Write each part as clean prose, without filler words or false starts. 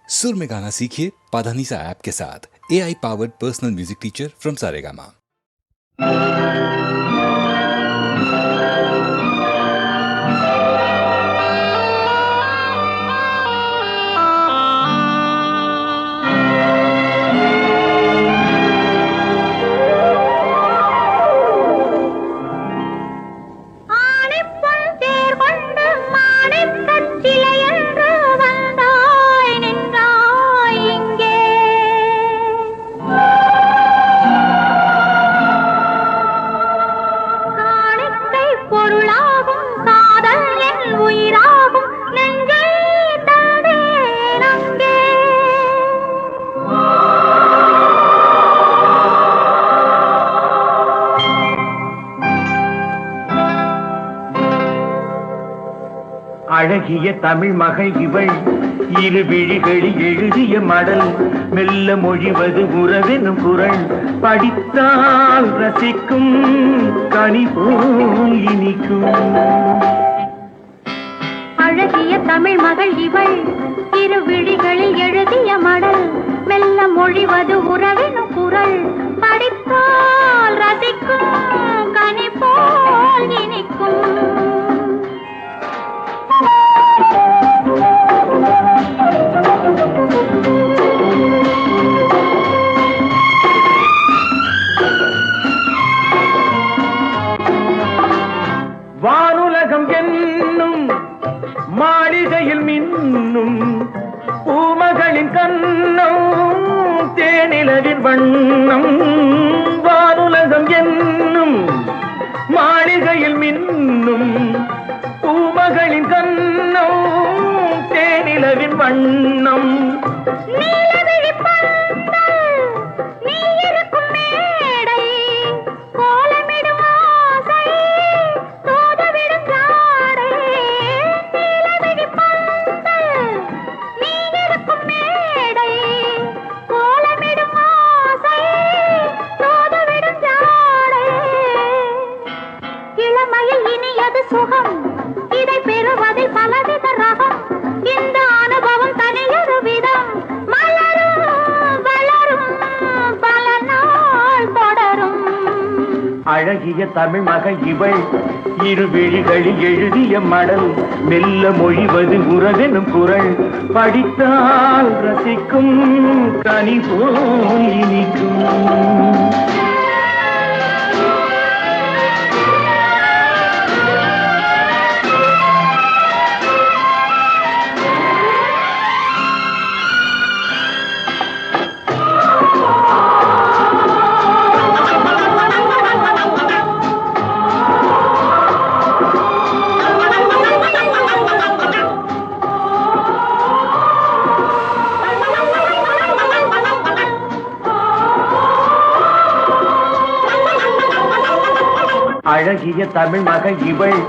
सुर में गाना सीखिए पाधानीसा ऐप के साथ। AI powered personal music teacher from Saregama. அழகிய தமிழ் மகள் இவள் இரு விழிகளில் எழுதிய மடல் மெல்ல மொழிவது உறவெனும் குரல் படித்தால் ரசிக்கும் கனி போல் இனிக்கும். அழகிய தமிழ் மகள் இவள் இரு விழிகளில் எழுதிய மடல் மெல்ல மொழிவது உறவெனும் குரல் படித்தால் ரசிக்கும் கனி போல் இனிக்கும். வானுலகம் என்னும் மாளிகையில் மின்னும் பூமகளின் கண்ணம் தேனிலவின் வண்ணம். வானுலகம் என்னும் மாளிகையில் மின்னும் பூமகளின் கண்ணம் தேனிலவின் வண்ணம். சுகம் இதை பெறுவதில் பலவித ரகம். இந்த அனுபவம் தனியொரு விதம். மலரும் வளரும் பல நாள் தொடரும். அழகிய தமிழ் மகள் இவள் இரு விழிகளில் எழுதிய மடல் மெல்ல மொழிவது உறவெனும் குரல் படித்தால் ரசிக்கும் கனி போல் இனிக்கும். அழகிய தமிழ் மகள் இவள்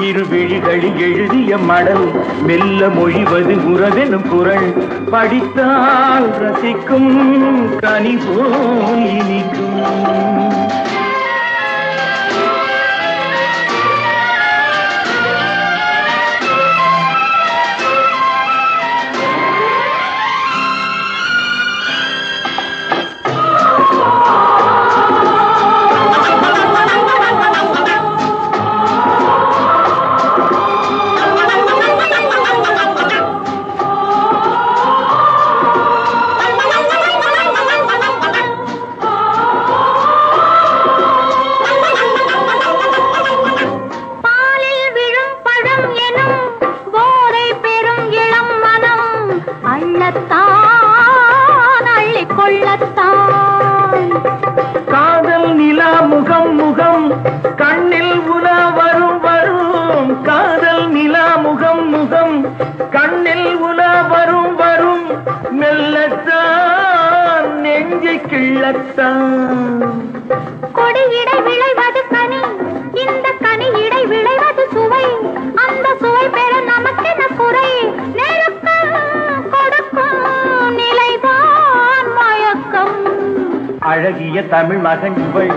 இரு விழிகளில் எழுதிய மடல் மெல்ல மொழிவது உறவெனும் குரல் படித்தால் ரசிக்கும் கனி போல் இனிக்கும். காதல் நிலா முகம் முகம் கண்ணில் உலா வரும் வரும். காதல் நிலா முகம் முகம் கண்ணில் உலா வரும் வரும். மெல்லத்தான் நெஞ்சை கிள்ளத்தான். கொடியிடை விளைவது கனி, இந்த கனி இடை விளைவது சுவை. அந்த சுவை பெற நமக்கென குறை. கொடுக்கும் நிலைதான் மயக்கம். அழகிய தமிழ் மகன் இவள்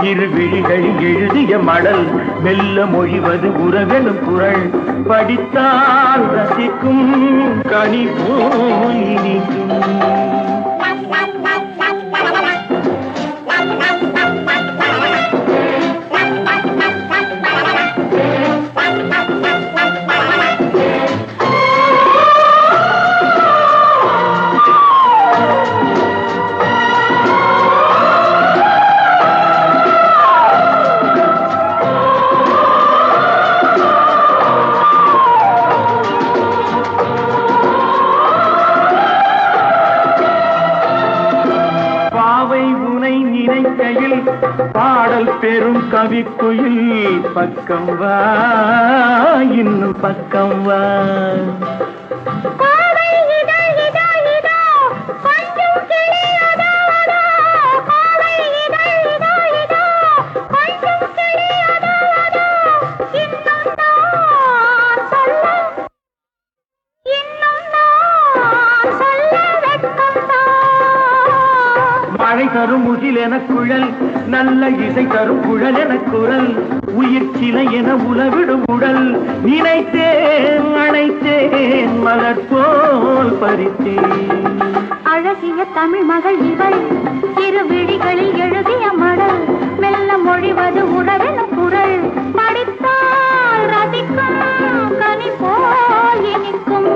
இரு விழிகளில் எழுதிய மடல் மெல்ல மொழிவது உறவெனும் குரல் படித்தால் ரசிக்கும் கனி போல் இருக்கையில் பாடல் பெரும் கவிக்குயில் பக்கம் வா இன்னும் பக்கம் வா மழை தரும் முகில் என குழல் நல்ல இசை தரும் குழல் என குரல் உயிர் சிலை என உலவிடும் உடல் நினைத்தேன் அணைத்தேன் மலர் போல் பறித்தேன் அழகிய தமிழ் மகள் இவள் இரு விழிகளில் எழுதிய மடல் மெல்ல மொழிவது உணரெனும் குரல் படித்தால் ரசிக்கும் கனி போல் இனிக்கும்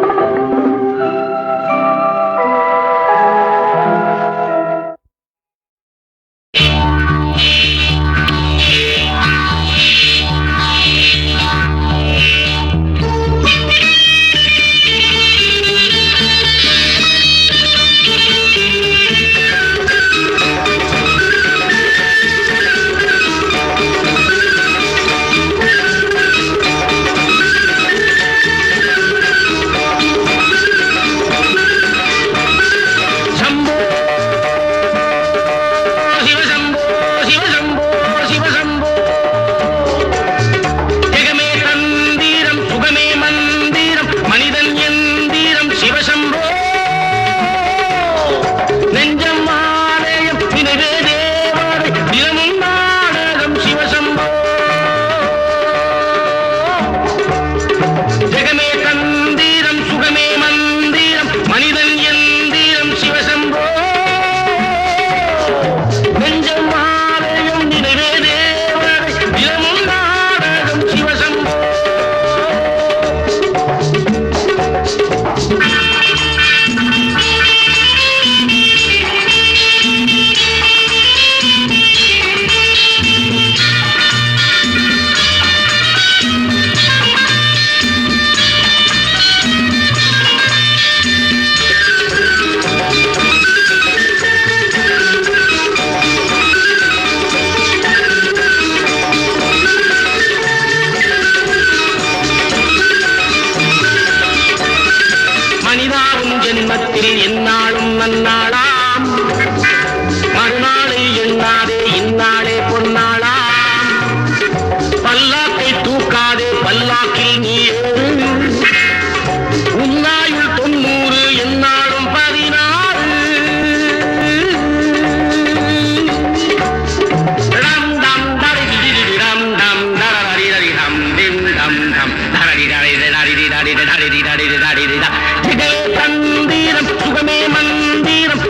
தந்திரம் சுகமே மந்திரம்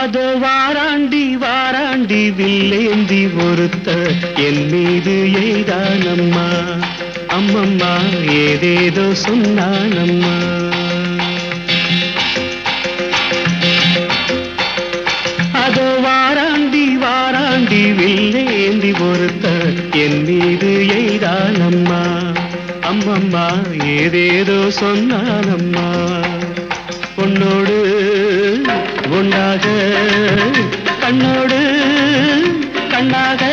அதோ வாராண்டி வாராண்டி வில்லேந்தி ஒருத்த என் மீது எய்தானம்மா அம்மம்மா ஏதேதோ சொன்னானம்மா அதோ வாராண்டி வாராண்டி வில்லேந்தி ஒருத்த என் மீது எய்தானம்மா அம்மம்மா ஏதேதோ சொன்னானம்மா உன்னோடு உண்டாக கண்ணோடு கண்ணாக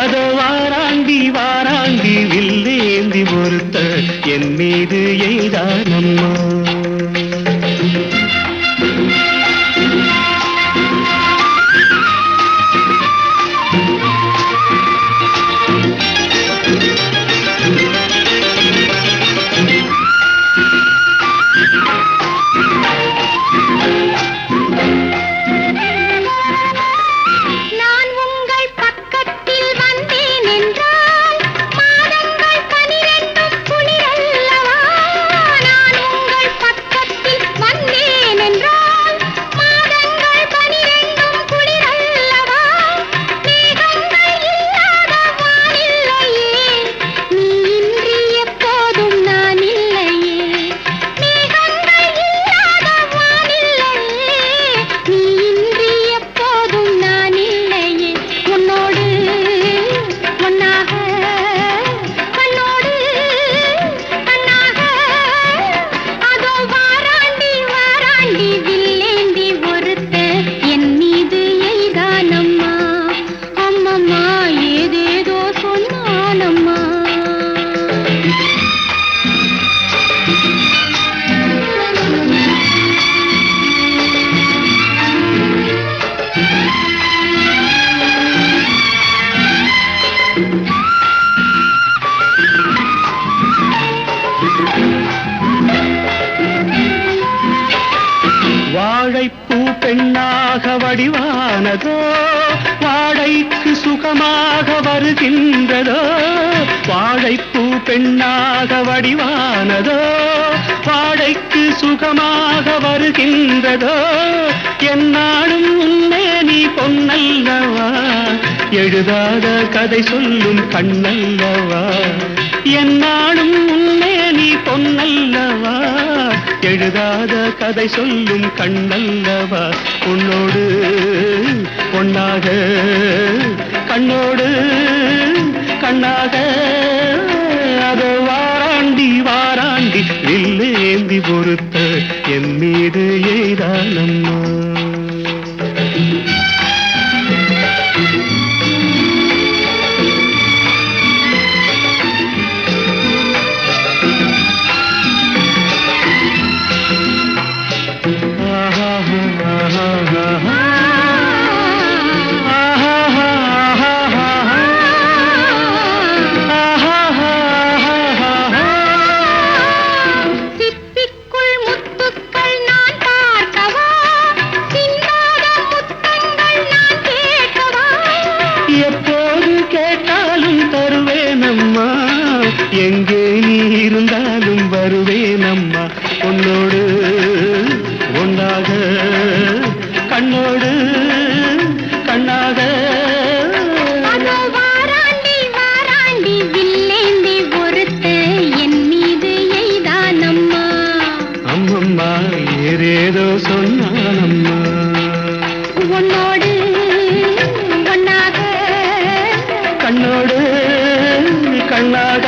அதோ வாராண்டி வாராண்டி வில்லேந்தி ஒருத்த என் மீது எய்தானம்மா வாழைப்பூ பெண்ணாக வடிவானதோ வாழைக்கு சுகமாக வருகின்றதோ வாழைப்பூ பெண்ணாக வடிவானதோ வாழைக்கு சுகமாக வருகின்றதோ என்னாலும் உன்னே நீ பொன்னல்லவா எழுதாத கதை சொல்லும் கண்ணல்லவா என்னாலும் உன்னே நீ பொன்னல்லவா எழுதாத கதை சொல்லும் கண்ணல்லவா உன்னோடு பொன்னாக கண்ணோடு கண்ணாக அதோ வாராண்டி வாராண்டி வில்லேந்தி பொறுத்த என் மீது எய்தானம்மா எங்கே நீ இருந்தாலும் வருவேனம்மா உன்னோடு ஒன்றாக கண்ணோடு கண்ணாக வாராண்டி வாராண்டி வில்லேந்தி ஒருத்த என் மீது எய்தானம்மா அம்மம்மா ஏதேதோ சொன்னானம்மா உன்னோடு ஒன்னாக கண்ணோடு கண்ணாக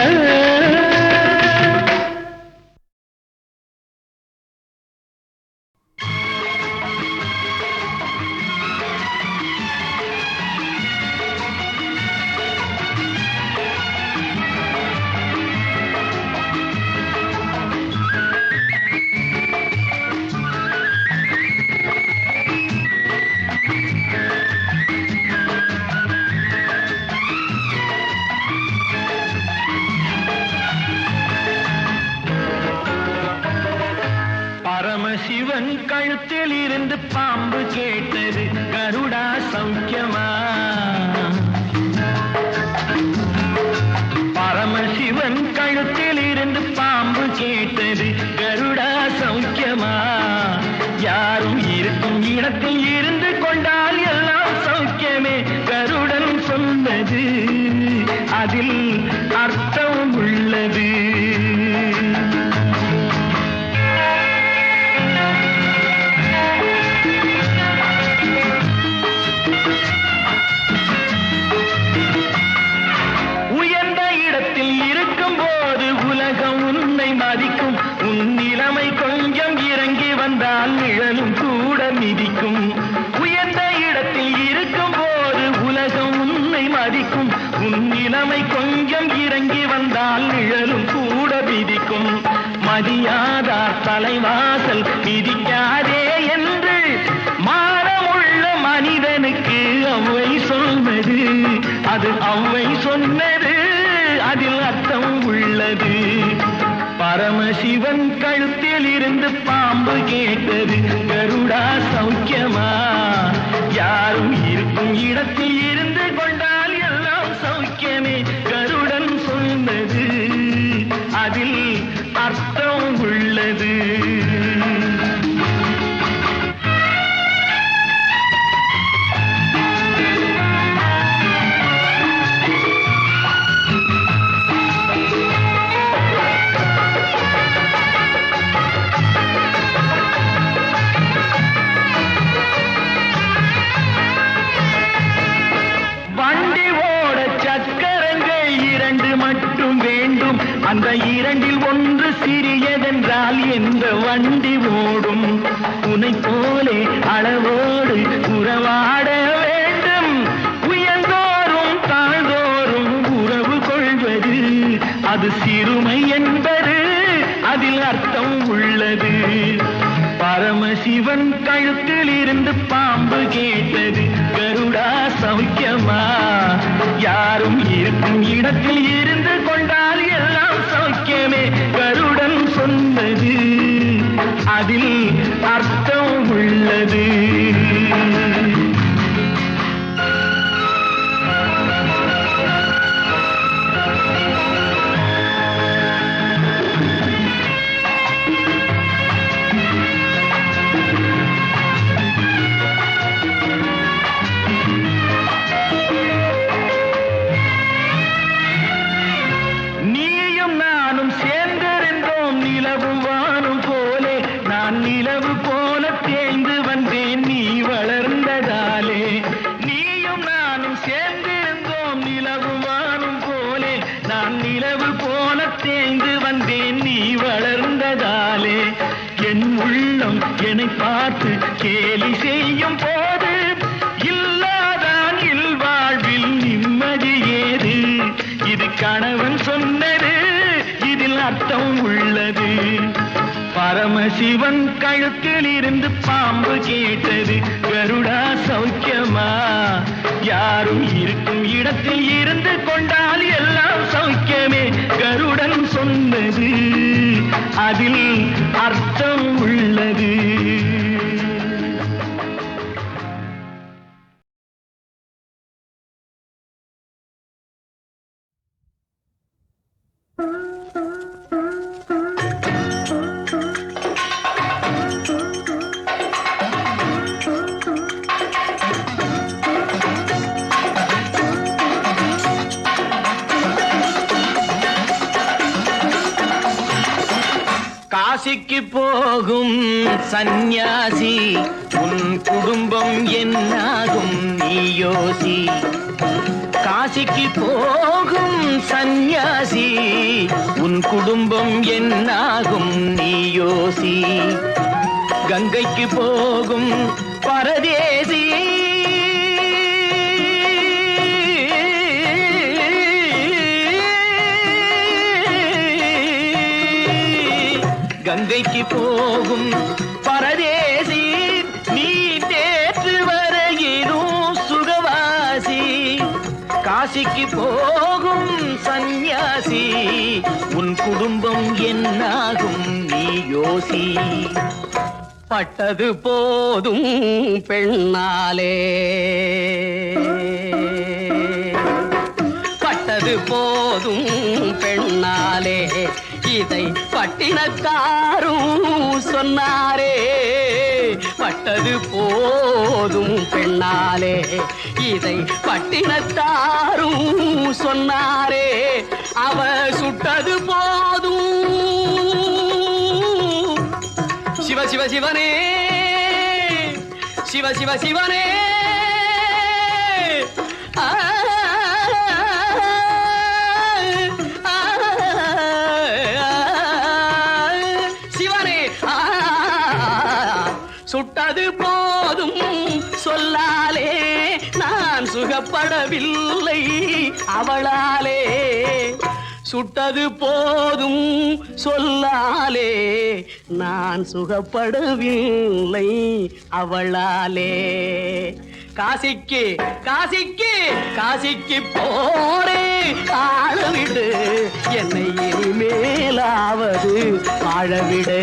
பரமசிவன் கழுத்தில் இருந்து பாம்பு கேட்டது கருடா சௌக்கியமா பரமசிவன் கழுத்தில் இருந்து பாம்பு கேட்டது கருடா சௌக்கியமா யாரும் இருக்கும் இடத்தில் இருந்து கொண்டால் எல்லாம் சௌக்கியமே கருடன் சொன்னது அதில் அர்த்தம் உள்ளது. உயர்ந்த இடத்தில் இருக்கும் போது உலகம் உன்னை மதிக்கும். உன் நிலைமை கொஞ்சம் இறங்கி வந்தால் நிழலும் கூட மிதிக்கும். உயர்ந்த இடத்தில் இருக்கும் போது உலகம் உன்னை மதிக்கும். உன் நிலைமை கொஞ்சம் இறங்கி வந்தால் நிழலும் கூட மிதிக்கும். மதியாதார் தலைவாசல் மிதிக்காதே என்று மானமுள்ள மனிதனுக்கு அவ்வை சொன்னது அது அவ்வை சொன்னது அதில் அர்த்தம் உள்ளது. பரமசிவன் கழுத்தில் இருந்து பாம்பு கேட்டது கருடா சௌக்கியமா? யாரும் இருக்கும் இடத்தில் இருந்து கொண்டால் எல்லாம் சௌக்கியமே கருடன் சொன்னது அதில் அர்த்தம் உள்ளது. அந்த இரண்டில் ஒன்று சிறியதென்றால் எந்த வண்டி ஓடும்? உன்னை போலே அளவோடு உறவாட வேண்டும். உயர்ந்தோறும் தாழ்ந்தோறும் உறவு கொள்வது அது சிறுமை என்பது அதில் அர்த்தம் உள்ளது. பரமசிவன் கழுத்தில் இருந்து பாம்பு கேட்டது கருடா சௌக்கியமா? யாரும் இருக்கும் இடத்தில் இருந்து கொண்டால் எல்லாம் சௌக்கியமே கருடன் சொன்னது அதில் அர்த்தம் உள்ளது. என் உள்ளம் என்னை பார்த்து கேலி செய்யும் போது இல்லாதான் இல்வாழ்வில் நிம்மதி ஏது? இது கணவன் சொன்னது இதில் அர்த்தம் உள்ளது. பரமசிவன் கழுத்தில் இருந்து பாம்பு கேட்டது கருடா சௌக்கியமா? யாரும் இருக்கும் இடத்தில் இருந்து கொண்டால் எல்லாம் சௌக்கியமே கருடன் சொன்னது அதில் அர்த்தம் உள்ளது. காசிக்கு போகும் சந்நியாசி உன் குடும்பம் என்னாகும் நீ யோசி. காசிக்கு போகும் சந்நியாசி உன் குடும்பம் என்னாகும் நீ யோசி. கங்கைக்கு போகும் பரதேசி கங்கைக்கு போகும் பரதேசி நீ நேற்று வரையிலும் சுகவாசி. காசிக்கு போகும் சந்நியாசி உன் குடும்பம் என்னாகும் நீ யோசி. பட்டது போதும் பெண்ணாலே பட்டது போதும் பெண்ணாலே இதை பட்டினக்காரும் சொன்னாரே. பட்டது போதும் பெண்ணாலே இதை பட்டினத்தாரும் சொன்னாரே அவ சுட்டது போதும் சிவ சிவ சிவனே சிவ சிவ சிவனே சிவனே சுட்டது போதும் சொல்லாலே நான் சுகப்படவில்லை அவளாலே சுட்டது போதும் சொல்லாலே நான் சுகப்படவில்லை அவளாலே காசிக்கு காசிக்கு காசிக்கு போரே ஆழவிடு என்னை இனிமேலாவது வாழவிடு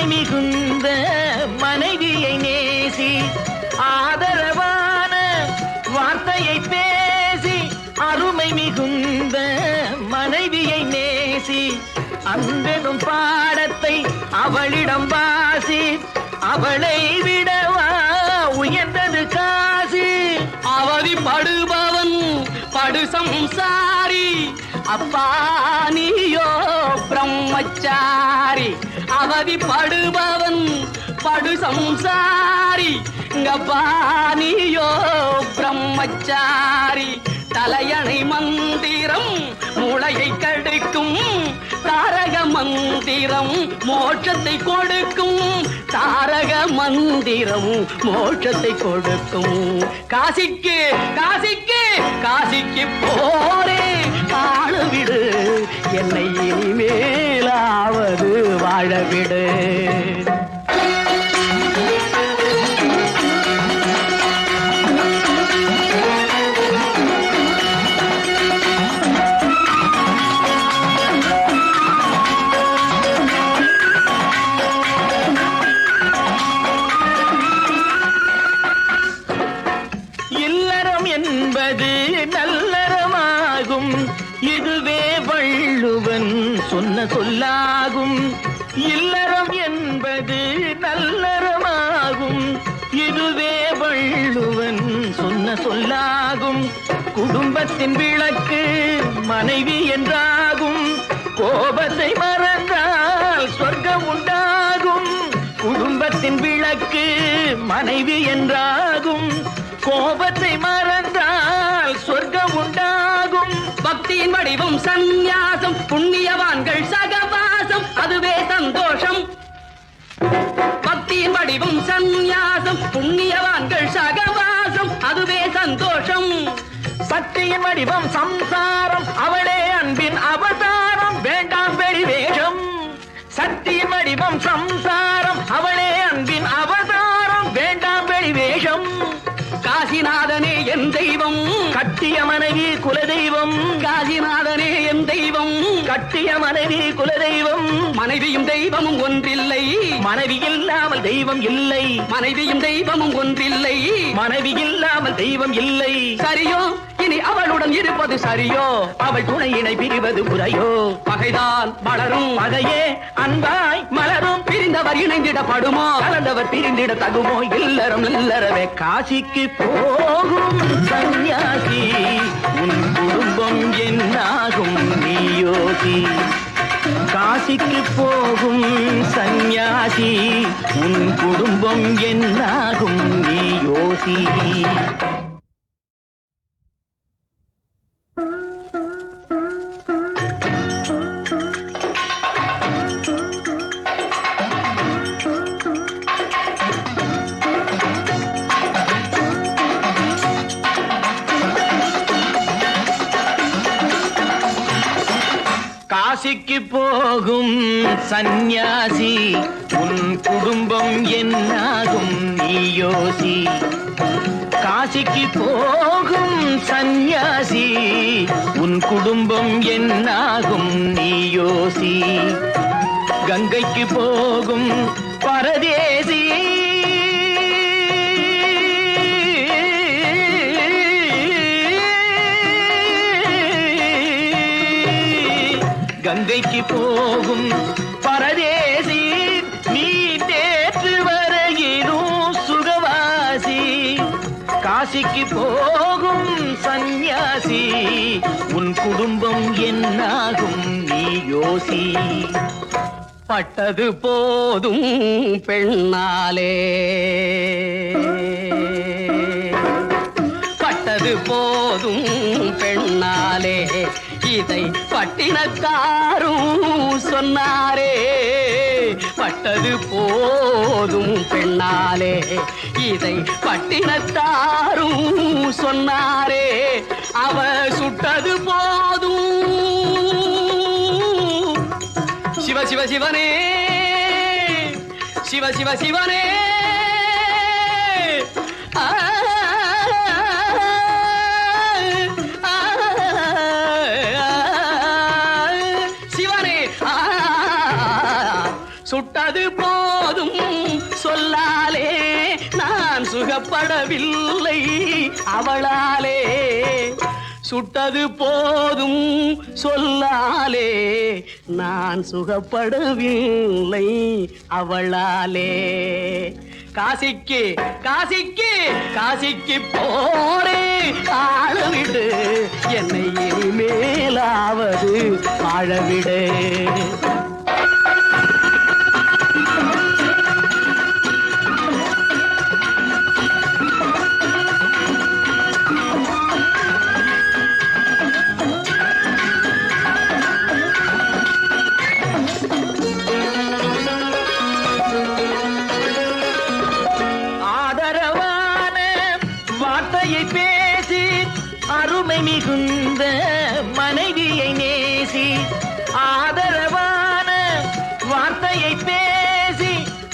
மிகுந்த மனைவியை நேசி ஆதரவான வார்த்தையை பேசி அருமை மிகுந்த மனைவியை நேசி அன்பெனும் பாடத்தை அவளிடம் வாசி அவளை விடவா உயர்ந்தது காசி அவதிப்படுபவன் படு சம்சாரி அப்பா நீயோ பிரம்மச்சாரி அவதிப்படுபவன் படு சம்சாரி அப்பா நீயோ பிரம்மச்சாரி தலையணை மந்திரம் மூளையை கடுக்கும் தாரக மந்திரம் மோட்சத்தை கொடுக்கும் தாரக மந்திரம் மோட்சத்தை கொடுக்கும் காசிக்கு காசிக்கு காசிக்கு போரே வாழவிடு என்னை இனிமேலாவது வாழவிடு நல்லறமாகும் இதுவே வள்ளுவன் சொன்ன சொல்லாகும் இல்லறம் என்பது நல்லறமாகும் இதுவே வள்ளுவன் சொன்ன சொல்லாகும் குடும்பத்தின் விளக்கு மனைவி என்றாகும் கோபத்தை மறந்தால் சொர்க்கம் உண்டாகும் குடும்பத்தின் விளக்கு மனைவி என்றாகும் கோபத்தை மறந்தால் சொர்க்கம் உண்டாகும் பக்தியின் வடிவம் சந்நியாசம் புண்ணியவான்கள் சகவாசம் அதுவே சந்தோஷம் பக்தியின் வடிவம் சந்நியாசம் புண்ணியவான்கள் சகவாசம் அதுவே சந்தோஷம் சக்தியின் வடிவம் சம்சாரம் அவளே அன்பின் அவதாரம் வேண்டாம் வெளிவேஷம் சக்தியின் வடிவம் சம்சாரம் அவளே அன்பின் அவதாரம் வேண்டாம் வெளிவேஷம் காசிநாதனே என் தெய்வம் கட்டிய மனைவி குலதெய்வம் காசிநாதனே என் தெய்வம் கட்டிய மனைவி குலதெய்வம் மனைவியும் தெய்வமும் ஒன்றில்லை மனைவி இல்லாமல் தெய்வம் இல்லை மனைவியும் தெய்வமும் ஒன்றில்லை மனைவி இல்லாமல் தெய்வம் இல்லை சரியோ இனி அவளுடன் இருப்பது சரியோ அவள் துணையினை பிரிவது முறையோ பகைதான் வளரும் பகையே அன்பாய் மலரும் பிரிந்தவர் இணைந்திடப்படுமோ கலந்தவர் பிரிந்திட தகுமோ இல்லறம் இல்லறவே காசிக்கு போகும் சன்னியாசி உன் குடும்பம் என்னாகும் நீயோசி காசிக்கு போகும் சன்னியாசி உன் குடும்பம் என்னாகும் நீயோசி காசிக்கு போகும் சந்நியாசி உன் குடும்பம் என்னாகும் நீ யோசி காசிக்கு போகும் சந்நியாசி உன் குடும்பம் என்னாகும் நீ யோசி. கங்கைக்கு போகும் பரதேசி கங்கைக்கு போகும் பரதேசி நீ நேற்று வரையிலும் சுகவாசி. காசிக்கு போகும் சந்நியாசி உன் குடும்பம் என்னாகும் நீ யோசி. பட்டது போதும் பெண்ணாலே, பட்டது போதும் பெண்ணாலே, இதை பட்டினக்காரும் சொன்னாரே. பட்டது போதும் பெண்ணாலே, இதை பட்டினத்தாரும் சொன்னாரே. அவ சுட்டது போதும் சிவ சிவ சிவனே, சிவ சிவ சிவனே. சிவனே சுட்டது போதும் சொல்லாலே, நான் சுகப்படவில்லை அவளாலே. சுட்டது போதும் சொல்லாலே, நான் சுகப்படவில்லை அவளாலே. காசிக்கு காசிக்கு காசிக்கு போரே ஆளவிடு, என்னை இனிமேலாவது வாழவிடு. பேசி அருமை மிகுந்த மனைவியை நேசி. ஆதரவான வார்த்தையை பேசி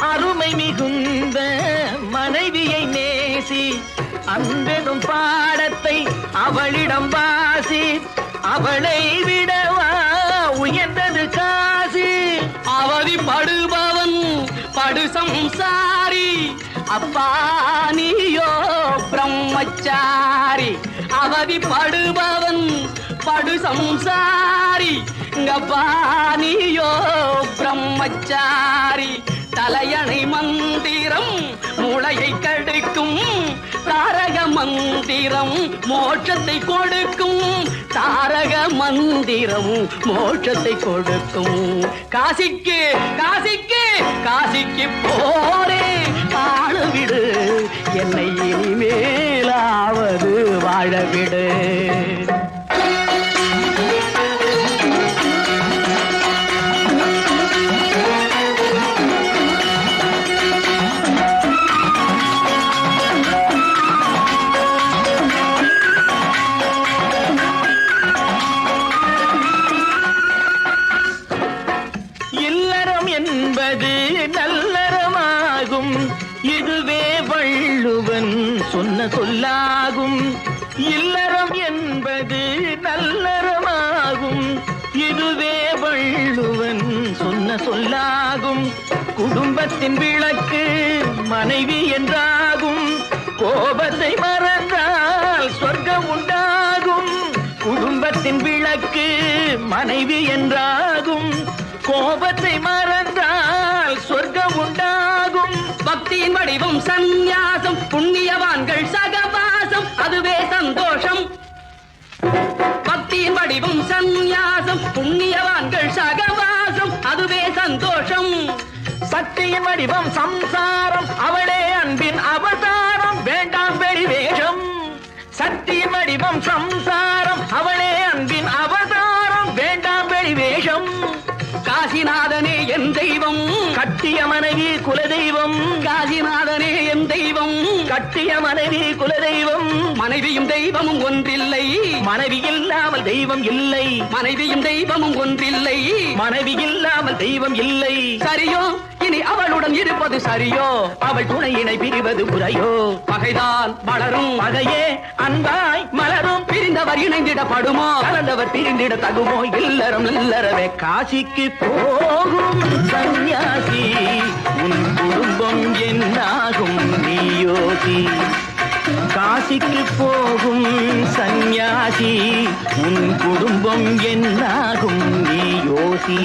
அருமை மிகுந்த மனைவியை நேசி. அன்பெனும் பாடத்தை அவளிடம் வாசி, அவளை விடவா உயர்ந்தது காசி. அவதிப்படுபவன் படு சம்சாரி, அப்பா நீயோ பிரம்மச்சாரி. அவதிப்படுபவன் படு சம்சாரி, அப்பா நீயோ பிரம்மச்சாரி. தலையணை மந்திரம் மூளையை கெடுக்கும், தாரக மந்திரம் மோட்சத்தை கொடுக்கும். தாரக மந்திரம் மோட்சத்தை கொடுக்கும். காசிக்கு காசிக்கு காசிக்கு போரே ஆளவிடு, என்னை இனிமேலாவது வாழவிடு. இல்லறம் என்பது நல்லறமாகும், இதுவே வள்ளுவன் சொன்ன சொல்லாகும். இல்லறம் என்பது நல்லறமாகும், இதுவே வள்ளுவன் சொன்ன சொல்லாகும். குடும்பத்தின் விளக்கு மனைவி என்றாகும், கோபத்தை மறந்தால் சொர்க்கம் உண்டாகும். குடும்பத்தின் விளக்கு மனைவி என்றாகும், கோபத்தை மறந்தால் சொர்க்கம் உண்டாகும். பக்தியின் வடிவம் சந்நியாசம், புண்ணியவான்கள் சகவாசம், அதுவே சந்தோஷம். பக்தியின் வடிவம் சந்நியாசம், புண்ணியவான்கள் சகவாசம், அதுவே சந்தோஷம். சக்தியின் வடிவம் சம்சாரம், அவளே அன்பின் அவதாரம், வேண்டாம் வெளிவேஷம். சக்தியின் வடிவம் சம்சாரம், அவளே அன்பின் அவதாரம், வேண்டாம் வெளிவேஷம். காசிநாதனே என் தெய்வம், கட்டிய மனைவி குலதெய்வம். காசிநாதனே என் தெய்வம், கட்டிய மனைவி குலதெய்வம். மனைவியும் தெய்வமும் ஒன்றில்லை. மனைவி இல்லாமல் தெய்வம் இல்லை. மனைவியும் தெய்வமும் ஒன்றில்லை. மனைவி இல்லாமல் தெய்வம் இல்லை. சரியோ இனி அவளுடன் இருப்பது சரியோ? அவள் துணையினை பிரிவது முறையோ? பகைதான் வளரும். பகையே அன்பாய் மலரும். பிரிந்தவர் இணைந்திடப்படுமோ? கலந்தவர் பிரிந்திட தகுமோ? இல்லறம் இல்லறவே காசிக்கு போகும் சன்னியாசி, உன் குடும்பம் என்னாகும் நீயோசி. காசிக்கு போகும் சன்னியாசி, உன் குடும்பம் என்னாகும் நீயோசி.